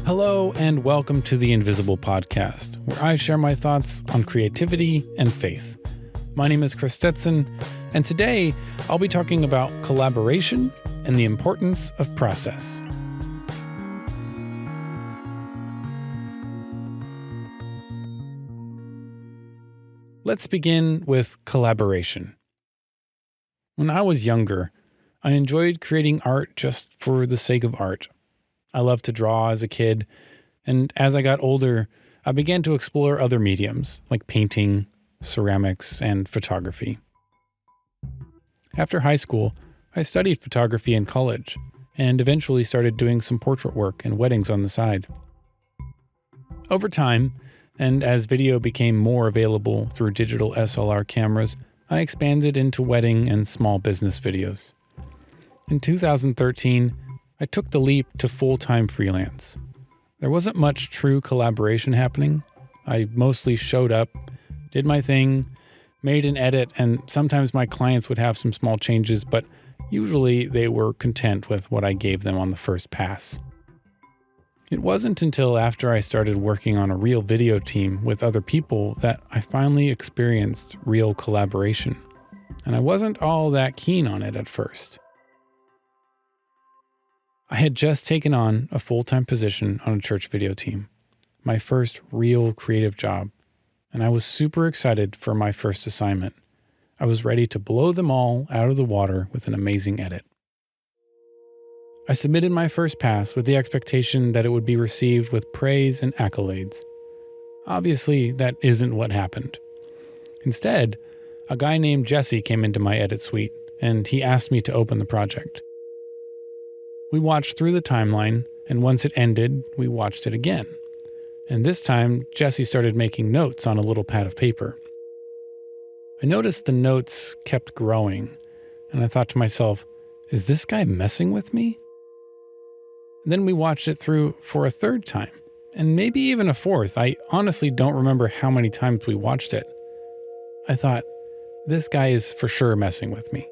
Hello and welcome to the Invisible Podcast, where I share my thoughts on creativity and faith. My name is Chris Stetson, and today I'll be talking about collaboration and the importance of process. Let's begin with collaboration. When I was younger, I enjoyed creating art just for the sake of art. I loved to draw as a kid, and as I got older, I began to explore other mediums like painting, ceramics, and photography. After high school, I studied photography in college, and eventually started doing some portrait work and weddings on the side. Over time, and as video became more available through digital SLR cameras, I expanded into wedding and small business videos. In 2013, I took the leap to full-time freelance. There wasn't much true collaboration happening. I mostly showed up, did my thing, made an edit, and sometimes my clients would have some small changes, but usually they were content with what I gave them on the first pass. It wasn't until after I started working on a real video team with other people that I finally experienced real collaboration. And I wasn't all that keen on it at first. I had just taken on a full-time position on a church video team, my first real creative job, and I was super excited for my first assignment. I was ready to blow them all out of the water with an amazing edit. I submitted my first pass with the expectation that it would be received with praise and accolades. Obviously, that isn't what happened. Instead, a guy named Jesse came into my edit suite, and he asked me to open the project. We watched through the timeline, and once it ended, we watched it again. And this time, Jesse started making notes on a little pad of paper. I noticed the notes kept growing, and I thought to myself, is this guy messing with me? Then we watched it through for a third time, and maybe even a fourth. I honestly don't remember how many times we watched it. I thought, this guy is for sure messing with me.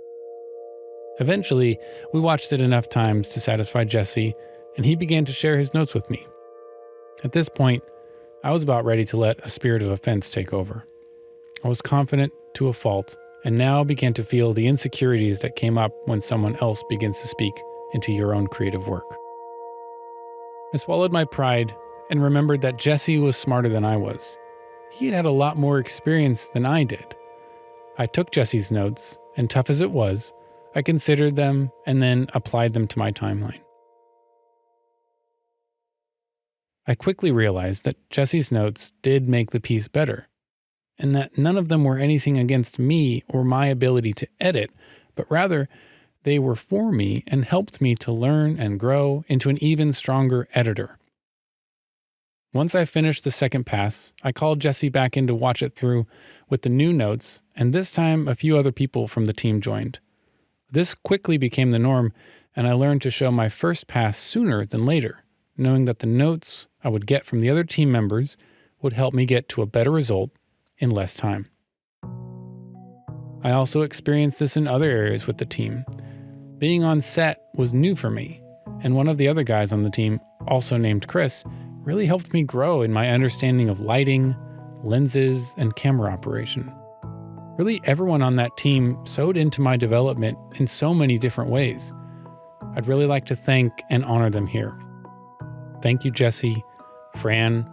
Eventually, we watched it enough times to satisfy Jesse, and he began to share his notes with me. At this point, I was about ready to let a spirit of offense take over. I was confident to a fault, and now began to feel the insecurities that came up when someone else begins to speak into your own creative work. I swallowed my pride and remembered that Jesse was smarter than I was. He had had a lot more experience than I did. I took Jesse's notes, and tough as it was, I considered them and then applied them to my timeline. I quickly realized that Jesse's notes did make the piece better, and that none of them were anything against me or my ability to edit, but rather they were for me and helped me to learn and grow into an even stronger editor. Once I finished the second pass, I called Jesse back in to watch it through with the new notes, and this time a few other people from the team joined. This quickly became the norm, and I learned to show my first pass sooner than later, knowing that the notes I would get from the other team members would help me get to a better result in less time. I also experienced this in other areas with the team. Being on set was new for me, and one of the other guys on the team, also named Chris, really helped me grow in my understanding of lighting, lenses, and camera operation. Really, everyone on that team sewed into my development in so many different ways. I'd really like to thank and honor them here. Thank you, Jesse, Fran,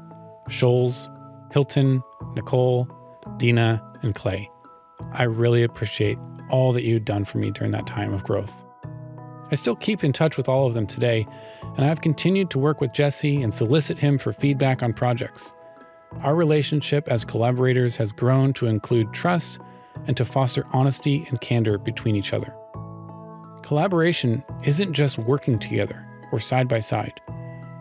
Scholes, Hilton, Nicole, Dina, and Clay. I really appreciate all that you've done for me during that time of growth. I still keep in touch with all of them today, and I've continued to work with Jesse and solicit him for feedback on projects. Our relationship as collaborators has grown to include trust and to foster honesty and candor between each other. Collaboration isn't just working together or side by side.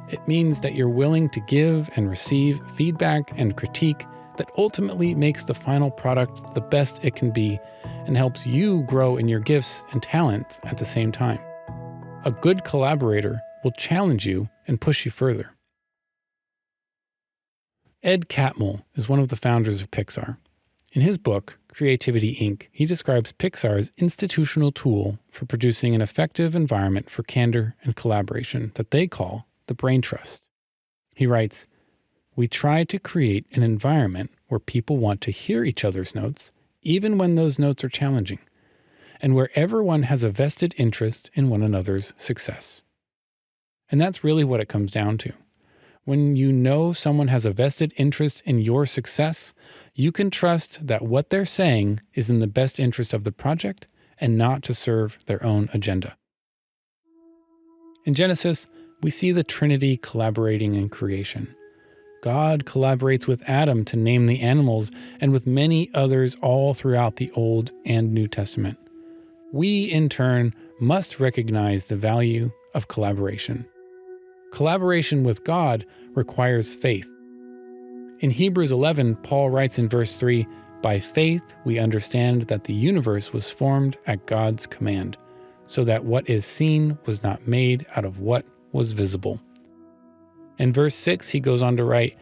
It means that you're willing to give and receive feedback and critique that ultimately makes the final product the best it can be and helps you grow in your gifts and talents at the same time. A good collaborator will challenge you and push you further. Ed Catmull is one of the founders of Pixar. In his book, Creativity, Inc., he describes Pixar's institutional tool for producing an effective environment for candor and collaboration that they call the brain trust. He writes, "We try to create an environment where people want to hear each other's notes, even when those notes are challenging, and where everyone has a vested interest in one another's success." And that's really what it comes down to. When you know someone has a vested interest in your success, you can trust that what they're saying is in the best interest of the project and not to serve their own agenda. In Genesis, we see the Trinity collaborating in creation. God collaborates with Adam to name the animals and with many others all throughout the Old and New Testament. We, in turn, must recognize the value of collaboration. Collaboration with God requires faith. In Hebrews 11, Paul writes in verse 3, "By faith we understand that the universe was formed at God's command, so that what is seen was not made out of what was visible." In verse 6, he goes on to write,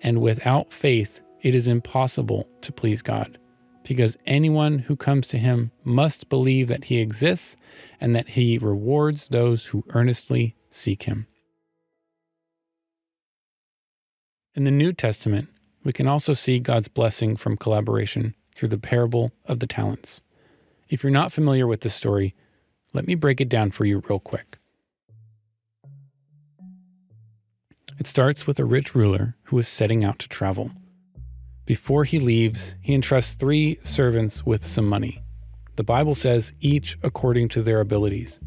"And without faith it is impossible to please God, because anyone who comes to him must believe that he exists and that he rewards those who earnestly seek him." In the New Testament, we can also see God's blessing from collaboration through the parable of the talents. If you're not familiar with this story, let me break it down for you real quick. It starts with a rich ruler who is setting out to travel. Before he leaves, he entrusts 3 servants with some money. The Bible says each according to their abilities.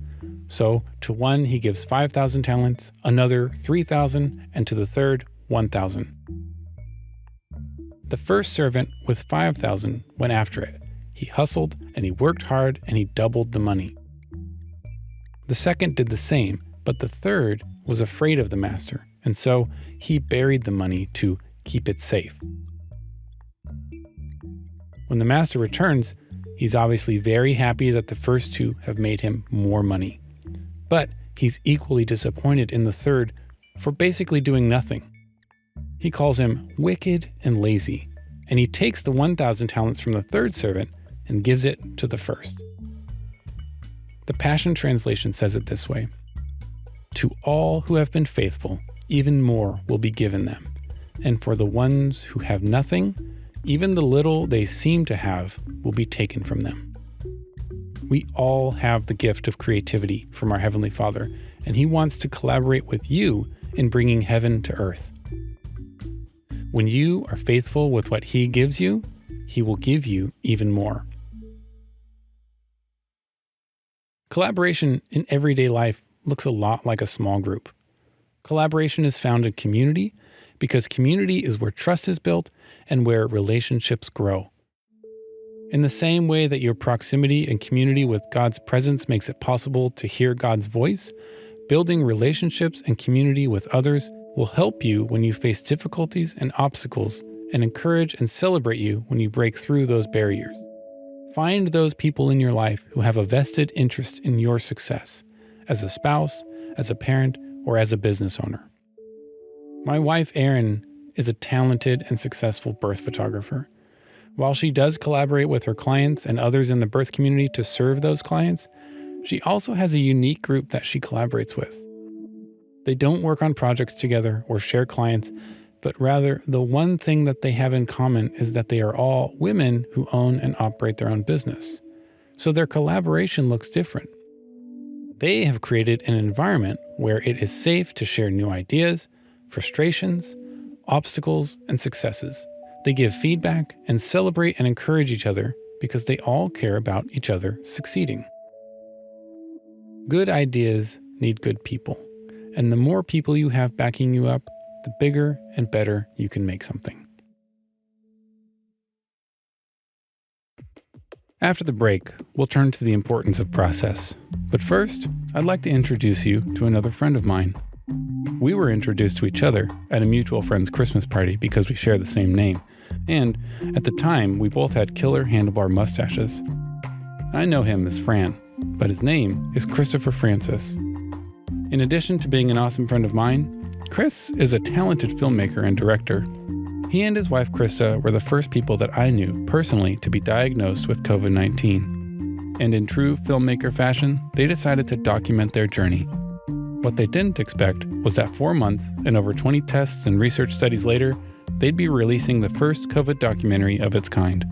So to one he gives 5,000 talents, another 3,000, and to the third 1,000. The first servant with 5,000 went after it. He hustled and he worked hard and he doubled the money. The second did the same, but the third was afraid of the master, and so he buried the money to keep it safe. When the master returns, he's obviously very happy that the first 2 have made him more money. But he's equally disappointed in the third for basically doing nothing. He calls him wicked and lazy, and he takes the 1,000 talents from the third servant and gives it to the first. The Passion Translation says it this way: "To all who have been faithful, even more will be given them. And for the ones who have nothing, even the little they seem to have will be taken from them." We all have the gift of creativity from our Heavenly Father, and He wants to collaborate with you in bringing heaven to earth. When you are faithful with what He gives you, He will give you even more. Collaboration in everyday life looks a lot like a small group. Collaboration is found in community because community is where trust is built and where relationships grow. In the same way that your proximity and community with God's presence makes it possible to hear God's voice, building relationships and community with others will help you when you face difficulties and obstacles and encourage and celebrate you when you break through those barriers. Find those people in your life who have a vested interest in your success, as a spouse, as a parent, or as a business owner. My wife, Erin, is a talented and successful birth photographer. While she does collaborate with her clients and others in the birth community to serve those clients, she also has a unique group that she collaborates with. They don't work on projects together or share clients, but rather the one thing that they have in common is that they are all women who own and operate their own business. So their collaboration looks different. They have created an environment where it is safe to share new ideas, frustrations, obstacles, and successes. They give feedback and celebrate and encourage each other because they all care about each other succeeding. Good ideas need good people, and the more people you have backing you up, the bigger and better you can make something. After the break, we'll turn to the importance of process. But first, I'd like to introduce you to another friend of mine. We were introduced to each other at a mutual friend's Christmas party because we share the same name, and at the time, we both had killer handlebar mustaches. I know him as Fran, but his name is Christopher Francis. In addition to being an awesome friend of mine, Chris is a talented filmmaker and director. He and his wife Krista were the first people that I knew personally to be diagnosed with COVID-19. And in true filmmaker fashion, they decided to document their journey. What they didn't expect was that 4 months and over 20 tests and research studies later, they'd be releasing the first COVID documentary of its kind.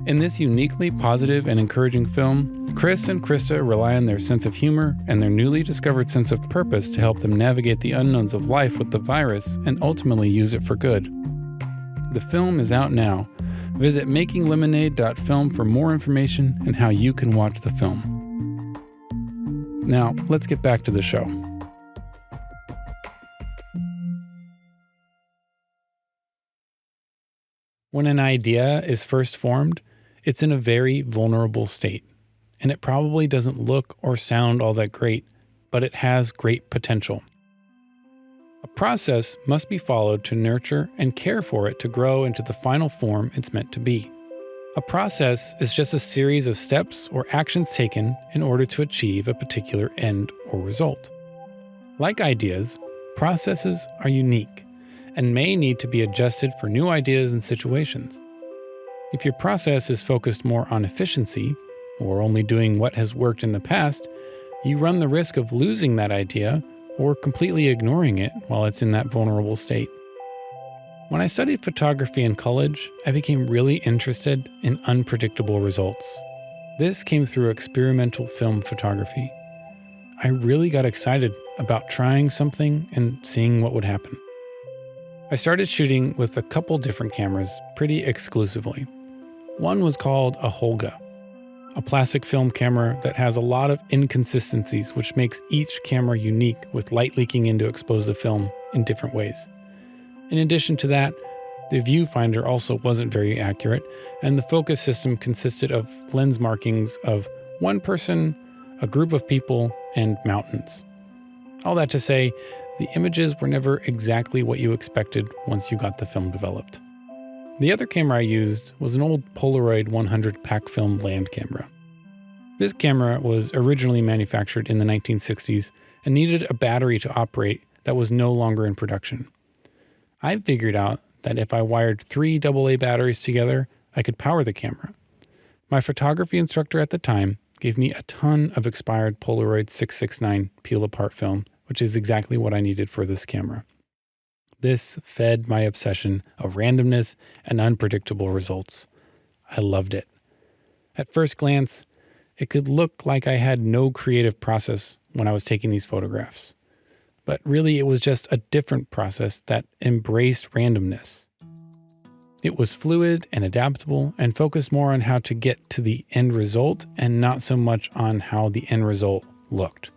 In this uniquely positive and encouraging film, Chris and Krista rely on their sense of humor and their newly discovered sense of purpose to help them navigate the unknowns of life with the virus and ultimately use it for good. The film is out now. Visit makinglemonade.film for more information and how you can watch the film. Now, let's get back to the show. When an idea is first formed, it's in a very vulnerable state, and it probably doesn't look or sound all that great, but it has great potential. A process must be followed to nurture and care for it to grow into the final form it's meant to be. A process is just a series of steps or actions taken in order to achieve a particular end or result. Like ideas, processes are unique and may need to be adjusted for new ideas and situations. If your process is focused more on efficiency, or only doing what has worked in the past, you run the risk of losing that idea or completely ignoring it while it's in that vulnerable state. When I studied photography in college, I became really interested in unpredictable results. This came through experimental film photography. I really got excited about trying something and seeing what would happen. I started shooting with a couple different cameras pretty exclusively. One was called a Holga, a plastic film camera that has a lot of inconsistencies, which makes each camera unique with light leaking in to expose the film in different ways. In addition to that, the viewfinder also wasn't very accurate, and the focus system consisted of lens markings of one person, a group of people, and mountains. All that to say, the images were never exactly what you expected once you got the film developed. The other camera I used was an old Polaroid 100 pack film land camera. This camera was originally manufactured in the 1960s and needed a battery to operate that was no longer in production. I figured out that if I wired 3 AA batteries together, I could power the camera. My photography instructor at the time gave me a ton of expired Polaroid 669 peel-apart film, which is exactly what I needed for this camera. This fed my obsession of randomness and unpredictable results. I loved it. At first glance, it could look like I had no creative process when I was taking these photographs. But really, it was just a different process that embraced randomness. It was fluid and adaptable and focused more on how to get to the end result and not so much on how the end result looked.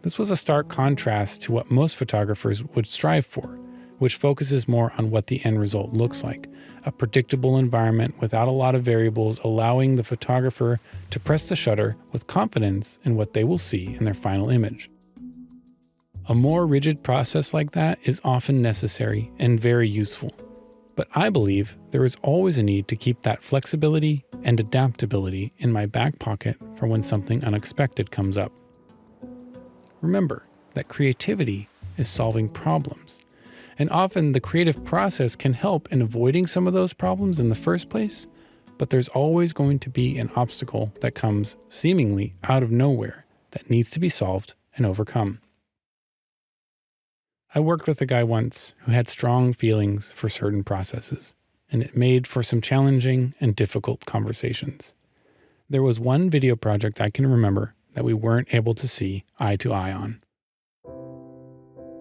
This was a stark contrast to what most photographers would strive for, which focuses more on what the end result looks like, a predictable environment without a lot of variables, allowing the photographer to press the shutter with confidence in what they will see in their final image. A more rigid process like that is often necessary and very useful, but I believe there is always a need to keep that flexibility and adaptability in my back pocket for when something unexpected comes up. Remember that creativity is solving problems, and often the creative process can help in avoiding some of those problems in the first place, but there's always going to be an obstacle that comes seemingly out of nowhere that needs to be solved and overcome. I worked with a guy once who had strong feelings for certain processes, and it made for some challenging and difficult conversations. There was one video project I can remember that we weren't able to see eye to eye on.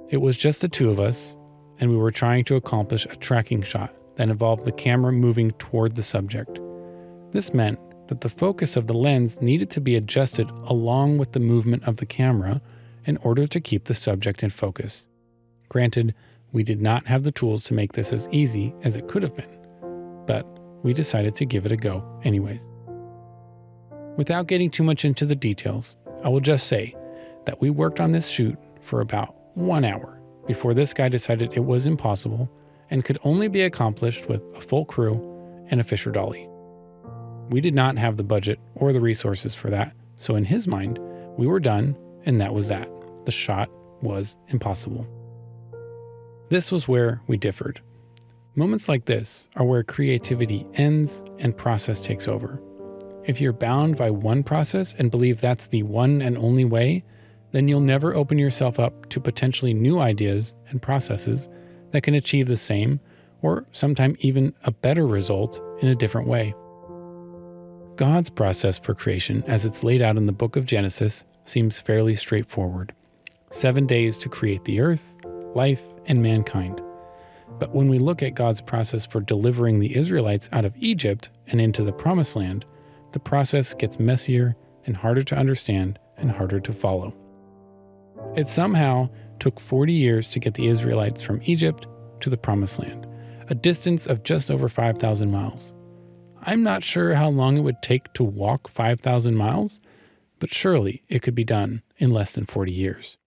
It was just the two of us, and we were trying to accomplish a tracking shot that involved the camera moving toward the subject. This meant that the focus of the lens needed to be adjusted along with the movement of the camera in order to keep the subject in focus. Granted, we did not have the tools to make this as easy as it could have been, but we decided to give it a go anyways. Without getting too much into the details, I will just say that we worked on this shoot for about 1 hour before this guy decided it was impossible and could only be accomplished with a full crew and a Fisher dolly. We did not have the budget or the resources for that, so in his mind, we were done and that was that. The shot was impossible. This was where we differed. Moments like this are where creativity ends and process takes over. If you're bound by one process and believe that's the one and only way, then you'll never open yourself up to potentially new ideas and processes that can achieve the same, or sometimes even a better result in a different way. God's process for creation, as it's laid out in the book of Genesis, seems fairly straightforward. 7 days to create the earth, life, and mankind. But when we look at God's process for delivering the Israelites out of Egypt and into the Promised Land, the process gets messier and harder to understand and harder to follow. It somehow took 40 years to get the Israelites from Egypt to the Promised Land, a distance of just over 5,000 miles. I'm not sure how long it would take to walk 5,000 miles, but surely it could be done in less than 40 years.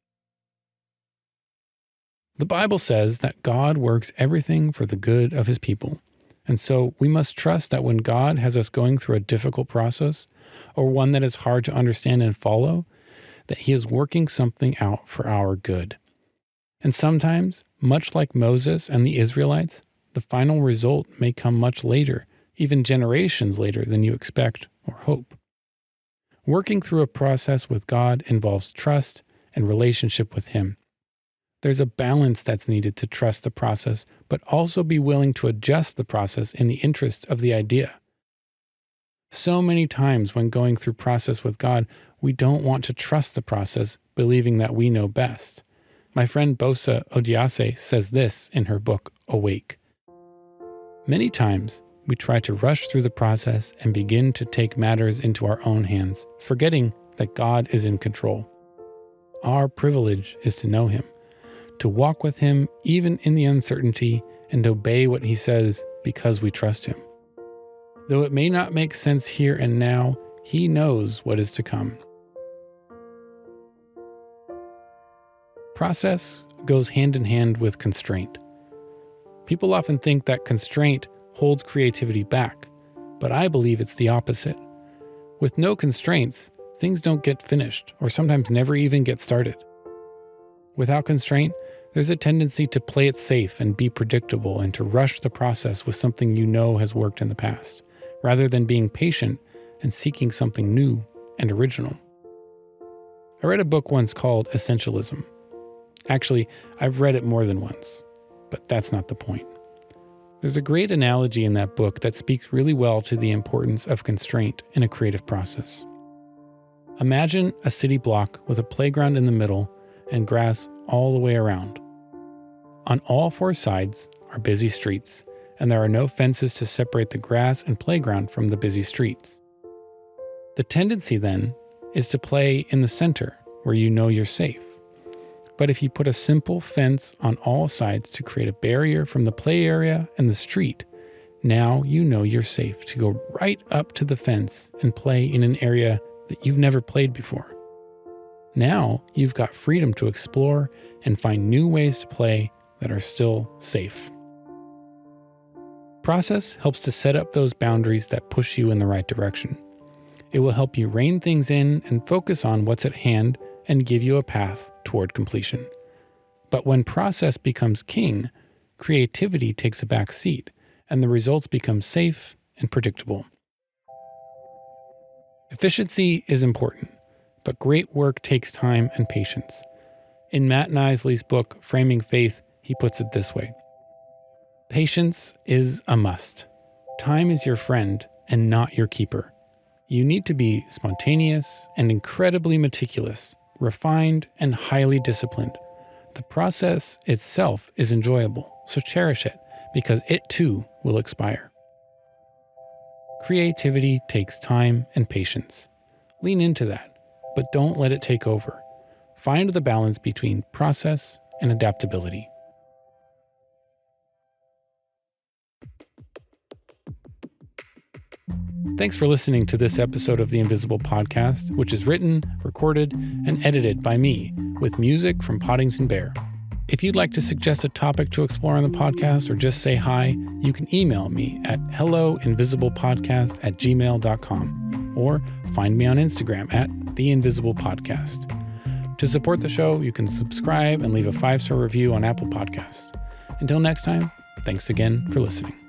The Bible says that God works everything for the good of his people, and so we must trust that when God has us going through a difficult process, or one that is hard to understand and follow, that he is working something out for our good. And sometimes, much like Moses and the Israelites, the final result may come much later, even generations later than you expect or hope. Working through a process with God involves trust and relationship with him. There's a balance that's needed to trust the process, but also be willing to adjust the process in the interest of the idea. So many times when going through process with God, we don't want to trust the process, believing that we know best. My friend Bosa Odiase says this in her book, Awake. Many times, we try to rush through the process and begin to take matters into our own hands, forgetting that God is in control. Our privilege is to know him, to walk with him even in the uncertainty, and obey what he says because we trust him. Though it may not make sense here and now, he knows what is to come. Process goes hand in hand with constraint. People often think that constraint holds creativity back, but I believe it's the opposite. With no constraints, things don't get finished, or sometimes never even get started. Without constraint, there's a tendency to play it safe and be predictable and to rush the process with something you know has worked in the past, rather than being patient and seeking something new and original. I read a book once called Essentialism. Actually, I've read it more than once, but that's not the point. There's a great analogy in that book that speaks really well to the importance of constraint in a creative process. Imagine a city block with a playground in the middle and grass all the way around. On all four sides are busy streets, and there are no fences to separate the grass and playground from the busy streets. The tendency then is to play in the center where you know you're safe. But if you put a simple fence on all sides to create a barrier from the play area and the street, now you know you're safe to go right up to the fence and play in an area that you've never played before. Now you've got freedom to explore and find new ways to play that are still safe. Process helps to set up those boundaries that push you in the right direction. It will help you rein things in and focus on what's at hand and give you a path toward completion. But when process becomes king, creativity takes a back seat, and the results become safe and predictable. Efficiency is important, but great work takes time and patience. In Matt Knisley's book, Framing Faith, he puts it this way: patience is a must. Time is your friend and not your keeper. You need to be spontaneous and incredibly meticulous, refined and highly disciplined. The process itself is enjoyable, so cherish it because it too will expire. Creativity takes time and patience. Lean into that, but don't let it take over. Find the balance between process and adaptability. Thanks for listening to this episode of The Invisible Podcast, which is written, recorded, and edited by me, with music from Poddington Bear. If you'd like to suggest a topic to explore on the podcast or just say hi, you can email me at helloinvisiblepodcast@gmail.com or find me on Instagram at The Invisible Podcast. To support the show, you can subscribe and leave a 5-star review on Apple Podcasts. Until next time, thanks again for listening.